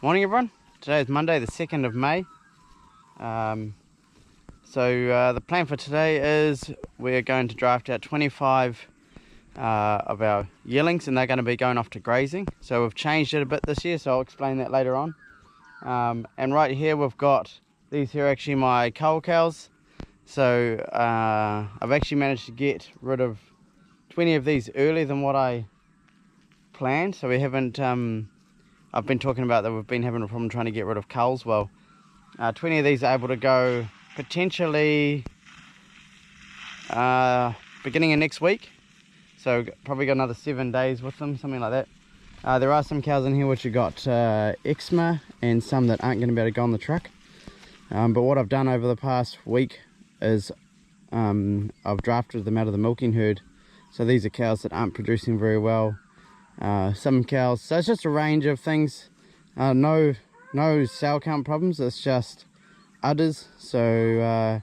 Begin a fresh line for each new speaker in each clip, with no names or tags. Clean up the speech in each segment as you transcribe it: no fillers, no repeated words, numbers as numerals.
Morning everyone, today is Monday the 2nd of May. The plan for today is we're going to draft out 25 of our yearlings, and they're going to be going off to grazing. So we've changed it a bit this year, so I'll explain that later on. And right here we've got, these here are actually my cull cows. So I've actually managed to get rid of 20 of these earlier than what I planned. So we haven't, I've been talking about that we've been having a problem trying to get rid of culls. Well, 20 of these are able to go potentially beginning of next week. So probably got another 7 days with them, something like that. There are some cows in here which have got eczema and some that aren't going to be able to go on the truck. But what I've done over the past week is I've drafted them out of the milking herd. So these are cows that aren't producing very well. Some cows, so it's just a range of things. No cell count problems, it's just udders. So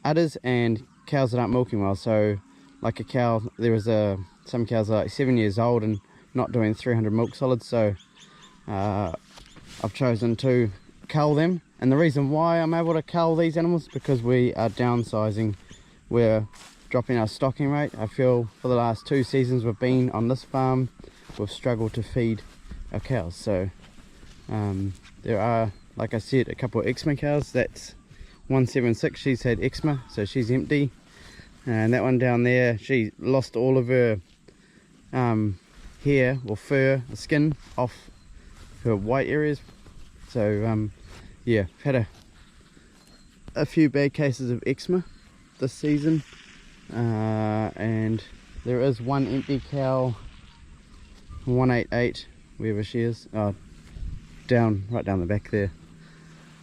udders and cows that aren't milking well. So like a cow, there was some cows are like 7 years old and not doing 300 milk solids. So I've chosen to cull them, and the reason why I'm able to cull these animals is because we are downsizing. We're dropping our stocking rate. I feel for the last 2 seasons we've been on this farm, we've struggled to feed our cows. So there are, like I said, a couple of eczema cows. That's 176, she's had eczema, so she's empty. And that one down there, she lost all of her hair or fur, skin off her white areas. So yeah, I've had a few bad cases of eczema this season. And there is one empty cow, 188, wherever she is, right down the back there.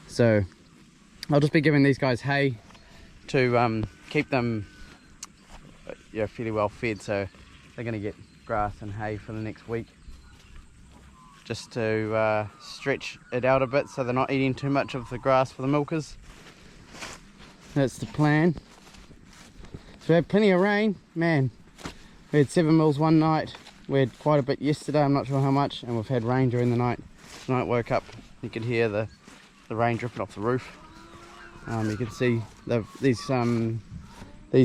So I'll just be giving these guys hay to keep them fairly well fed. So they're going to get grass and hay for the next week, just to stretch it out a bit so they're not eating too much of the grass for the milkers. That's the plan. So we had plenty of rain, man. We had 7 mils one night. We had quite a bit yesterday, I'm not sure how much, and we've had rain during the night. Tonight woke up, you could hear the rain dripping off the roof. You can see these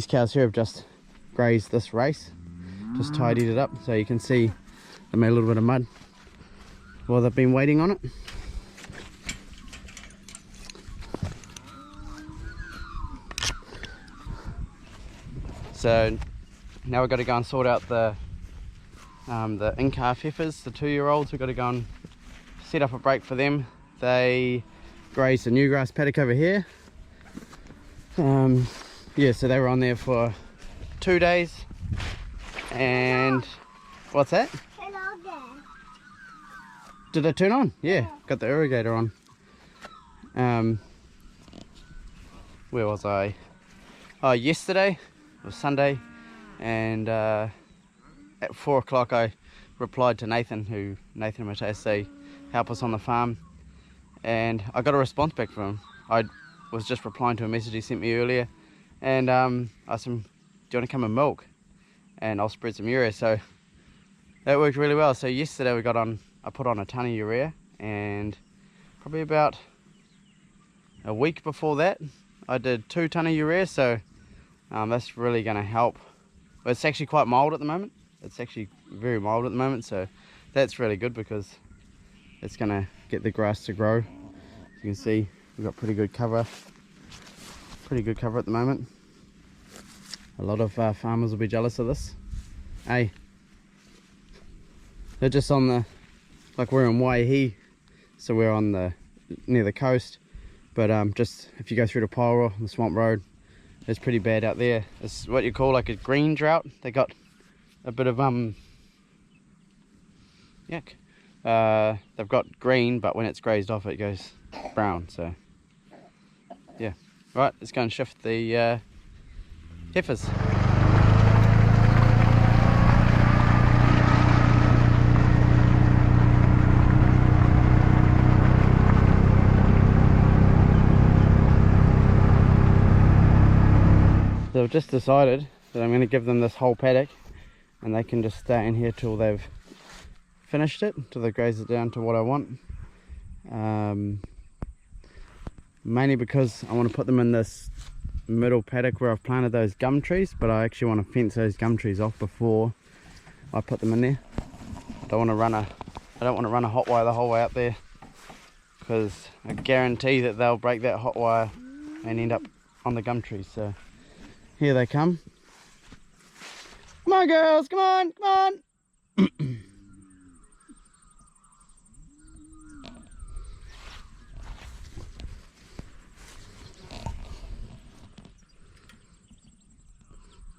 cows here have just grazed this race, just tidied it up, so you can see they made a little bit of mud while they've been waiting on it. So now we've got to go and sort out the in-calf heifers, the 2-year-olds. We've got to go and set up a break for them. They grazed the new grass paddock over here. Yeah, so they were on there for 2 days. And what's that? Turn on there. Did it turn on? Yeah, got the irrigator on. Where was I? Oh, yesterday. It was Sunday, and at 4 o'clock I replied to Nathan and Mateus say help us on the farm, and I got a response back from him. I was just replying to a message he sent me earlier, and I asked him, do you want to come and milk, and I'll spread some urea. So that worked really well. So yesterday I put on a ton of urea, and probably about a week before that I did 2 tons of urea. So that's really going to help. But it's actually quite mild at the moment. It's actually very mild at the moment, so that's really good because it's going to get the grass to grow. As you can see, we've got pretty good cover at the moment. A lot of farmers will be jealous of this. Hey, they're just on the, like we're in Waihi, so we're on near the coast, but just if you go through to Paura, the swamp road, it's pretty bad out there. It's what you call like a green drought. They got a bit of they've got green, but when it's grazed off it goes brown. So yeah, right, let's go and shift the heifers. So I've just decided that I'm going to give them this whole paddock, and they can just stay in here till they've finished it, till they graze it down to what I want. Mainly because I want to put them in this middle paddock where I've planted those gum trees, but I actually want to fence those gum trees off before I put them in there. I don't want to run a hot wire the whole way up there, because I guarantee that they'll break that hot wire and end up on the gum trees. So here they come. Come on girls, come on, come on.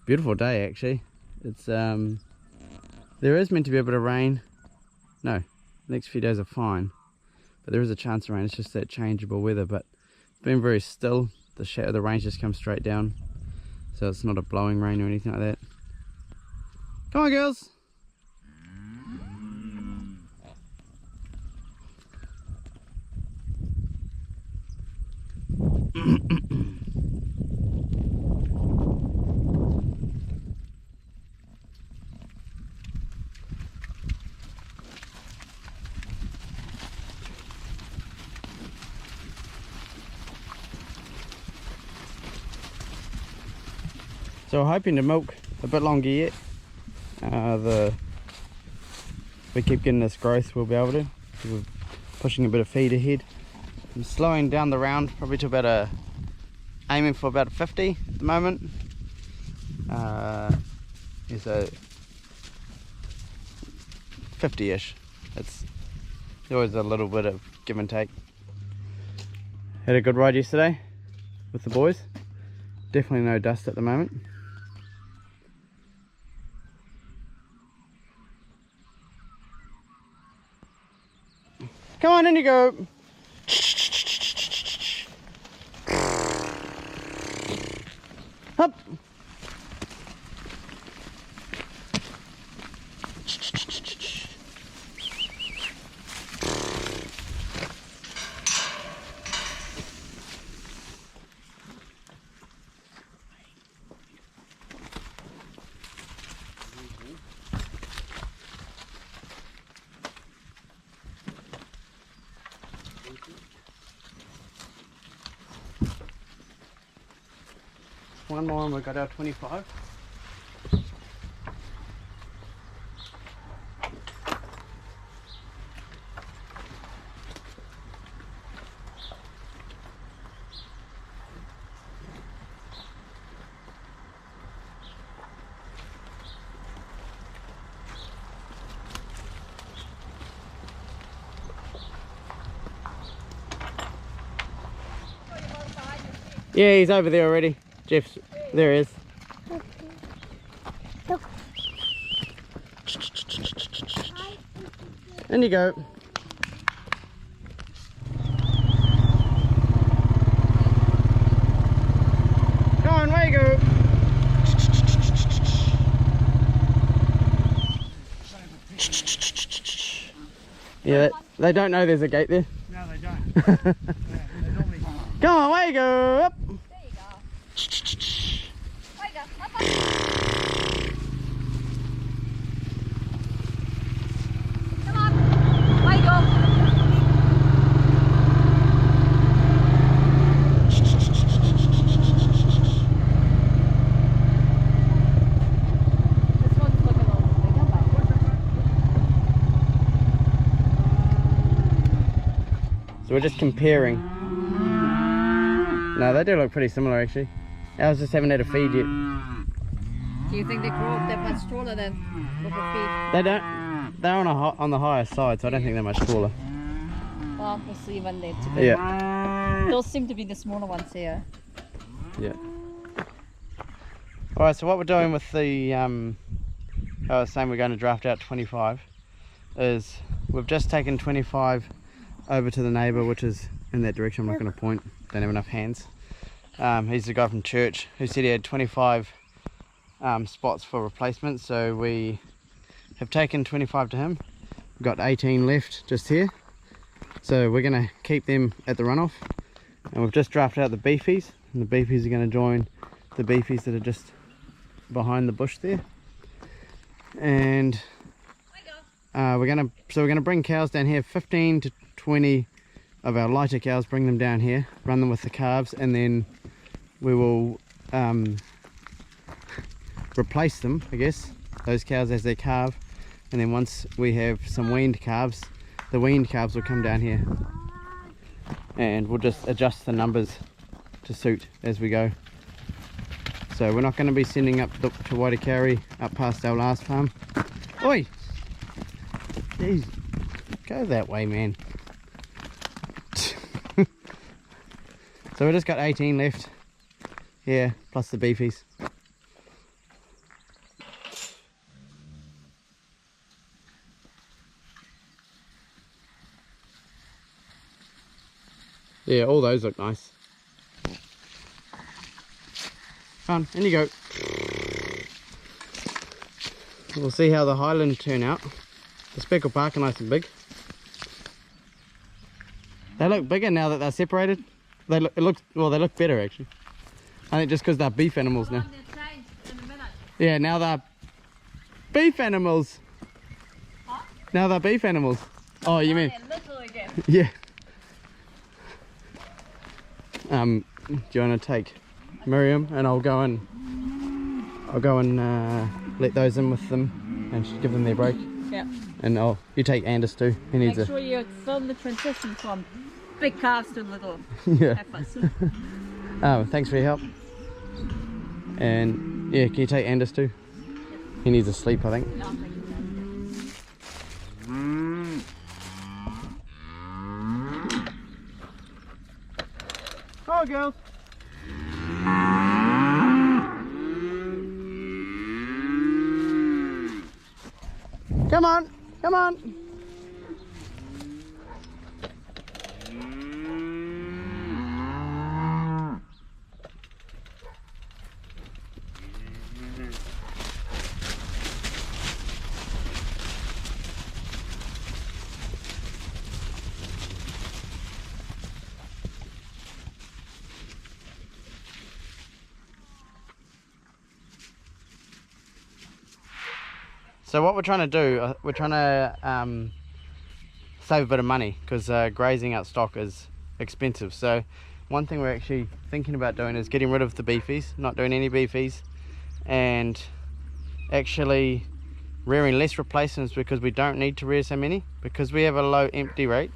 Beautiful day actually. It's there is meant to be a bit of rain. No, the next few days are fine, but there is a chance of rain. It's just that changeable weather, but it's been very still. The rain just comes straight down, so it's not a blowing rain or anything like that. Come on girls. So we're hoping to milk a bit longer yet. If we keep getting this growth, we'll be able to. We're pushing a bit of feed ahead. I'm slowing down the round, probably to about aiming for about 50 at the moment. There's a 50-ish. It's always a little bit of give and take. Had a good ride yesterday with the boys. Definitely no dust at the moment. Come on, in you go. Up. One more and we've got our 25. Yeah, he's over there already. Jeff's, there he is. In you go. Come on, away you go. Yeah, they don't know there's a gate there.
No, they don't. Yeah, they normally...
Come on, away you go. Up.
There you go. There you go. Up, up. Come on. Away you go. This one's looking a little bigger,
So we're just comparing. No, they do look pretty similar actually. Ours just haven't had a feed yet.
Do you think they grow up that much taller than what we feed?
They don't. They're on the higher side, so I don't think they're much taller.
Well, we'll see when they're together.
Yeah.
Those seem to be the smaller ones here.
Yeah. Alright, so what we're doing with the I was saying we're going to draft out 25 is we've just taken 25 over to the neighbour, which is in that direction. I'm not going to point, don't have enough hands. He's the guy from church who said he had 25 spots for replacement, so we have taken 25 to him. We've got 18 left just here, so we're going to keep them at the runoff, and we've just drafted out the beefies, and the beefies are going to join the beefies that are just behind the bush there. And we're going to bring cows down here, 15 to 20 of our lighter cows, bring them down here, run them with the calves, and then we will replace them, I guess, those cows as they calve. And then once we have some weaned calves, the weaned calves will come down here, and we'll just adjust the numbers to suit as we go. So we're not going to be sending up to Waitakauri up past our last farm. Oi! Jeez, go that way, man. So we just got 18 left here, plus the beefies. Yeah, all those look nice. Come on, in you go. We'll see how the Highland turn out. The speckled bark are nice and big. They look bigger now that they're separated. They look better actually. I think just because they're beef animals now. Yeah, now they're beef animals. Huh? Now they're beef animals. Oh, you mean?
Little again.
Yeah. Do you want to take Miriam and I'll go and let those in with them and just give them their break.
Yeah.
And you take Anders too. He needs
Make sure you film the transition from big calves to little
yeah.
heifers.
Thanks for your help. And yeah, can you take Anders too? He needs a sleep, I think.
Yeah, I'll take it.
Oh, girls. Come on, come on. So what we're trying to do, we're trying to save a bit of money because grazing out stock is expensive. So one thing we're actually thinking about doing is getting rid of the beefies, not doing any beefies, and actually rearing less replacements because we don't need to rear so many. Because we have a low empty rate,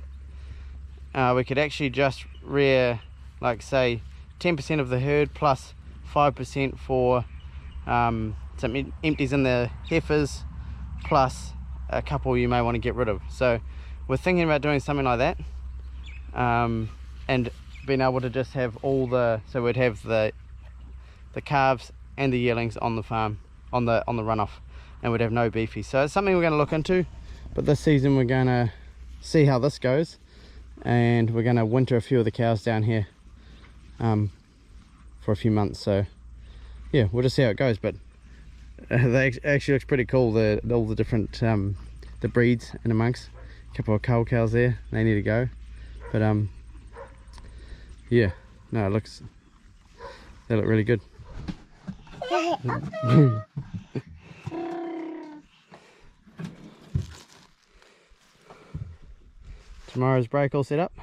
we could actually just rear, like say 10% of the herd plus 5% for some empties in the heifers, plus a couple you may want to get rid of. So we're thinking about doing something like that, and being able to just have all the, so we'd have the calves and the yearlings on the farm, on the runoff, and we'd have no beefies. So it's something we're going to look into, but this season we're going to see how this goes, and we're going to winter a few of the cows down here for a few months. So yeah, we'll just see how it goes. But they actually looks pretty cool, all the different the breeds in amongst. A couple of cull cows there, they need to go, but yeah, no, they look really good. Tomorrow's break all set up.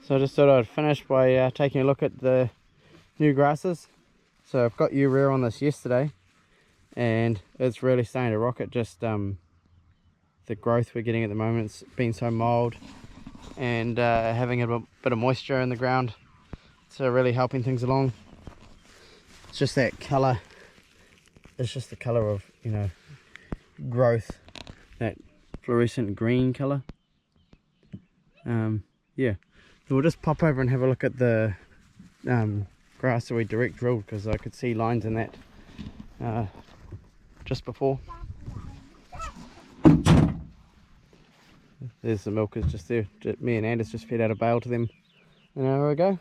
So I just thought I'd finish by taking a look at the new grasses. So I've got urea on this yesterday, and it's really starting to rocket. Just the growth we're getting at the moment, it's been so mild, and having a bit of moisture in the ground, it's really helping things along. It's just that colour, it's just the colour of, you know, growth, that fluorescent green colour. Yeah. So we'll just pop over and have a look at the grass that we direct drilled, because I could see lines in that just before. There's the milkers just there. Me and Anders just fed out a bale to them an hour ago.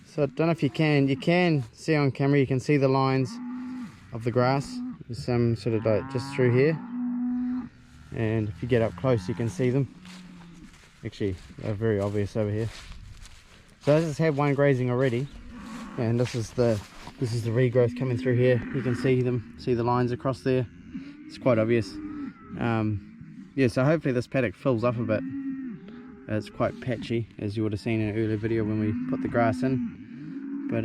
So I don't know if you can see on camera, you can see the lines of the grass. There's some sort of like just through here, and if you get up close you can see them. Actually, they're very obvious over here. So this has had one grazing already, and this is the regrowth coming through here. You can see the lines across there. It's quite obvious. Yeah, so hopefully this paddock fills up a bit. It's quite patchy, as you would have seen in an earlier video when we put the grass in. But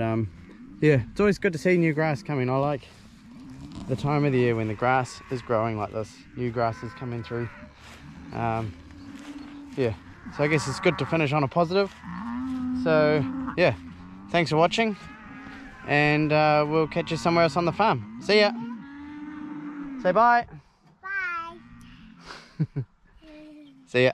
yeah, it's always good to see new grass coming. I like the time of the year when the grass is growing like this. New grass is coming through. Yeah, so I guess it's good to finish on a positive. So yeah, thanks for watching, and we'll catch you somewhere else on the farm. See ya. Say bye.
Bye.
See ya.